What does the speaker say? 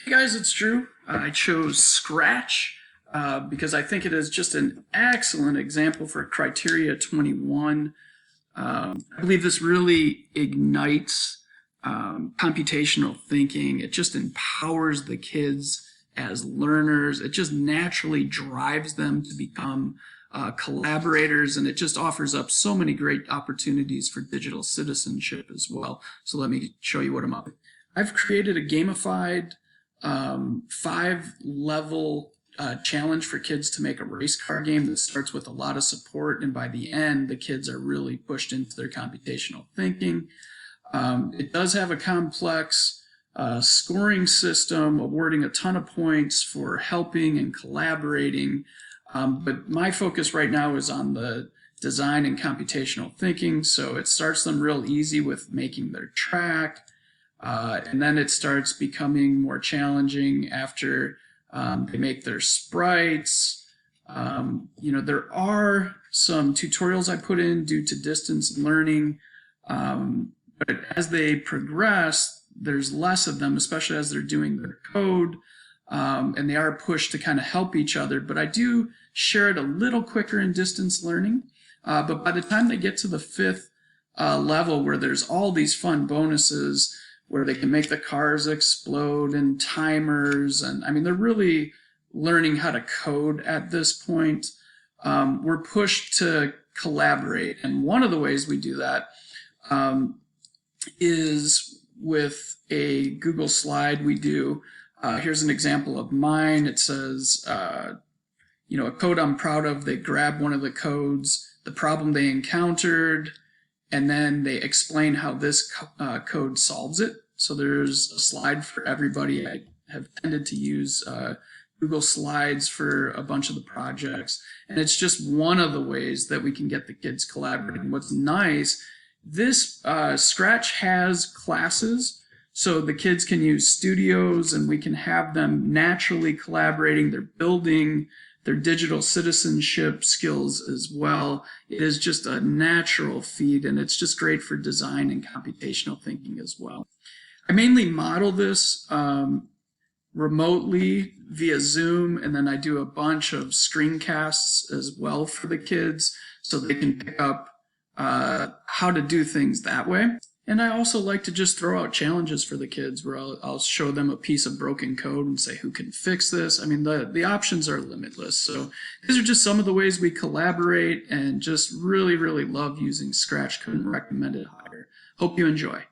Hey guys, it's Drew. I chose Scratch because I think it is just an excellent example for Criteria 21. I believe this really ignites computational thinking. It just empowers the kids as learners. It just naturally drives them to become collaborators, and it just offers up so many great opportunities for digital citizenship as well. So let me show you what I'm up. I've created a gamified 5-level challenge for kids to make a race car game that starts with a lot of support, and by the end the kids are really pushed into their computational thinking. It does have a complex scoring system awarding a ton of points for helping and collaborating, but my focus right now is on the design and computational thinking. So it starts them real easy with making their track. And then it starts becoming more challenging after they make their sprites. There are some tutorials I put in due to distance learning, but as they progress, there's less of them, especially as they're doing their code, and they are pushed to kind of help each other. But I do share it a little quicker in distance learning. But by the time they get to the 5th level, where there's all these fun bonuses, where they can make the cars explode and timers, and I mean, they're really learning how to code at this point. We're pushed to collaborate, and one of the ways we do that is with a Google slide we do. Here's an example of mine. It says, a code I'm proud of. They grab one of the codes, the problem they encountered, and then they explain how this code solves it. So there's a slide for everybody. I have tended to use Google Slides for a bunch of the projects, and it's just one of the ways that we can get the kids collaborating. What's nice, this Scratch has classes, so the kids can use studios, and we can have them naturally collaborating. They're building their digital citizenship skills as well. It is just a natural feed, and it's just great for design and computational thinking as well. I mainly model this remotely via Zoom, and then I do a bunch of screencasts as well for the kids so they can pick up how to do things that way. And I also like to just throw out challenges for the kids where I'll show them a piece of broken code and say, who can fix this? I mean, the options are limitless. So these are just some of the ways we collaborate, and just really, really love using Scratch. Couldn't recommend it higher. Hope you enjoy.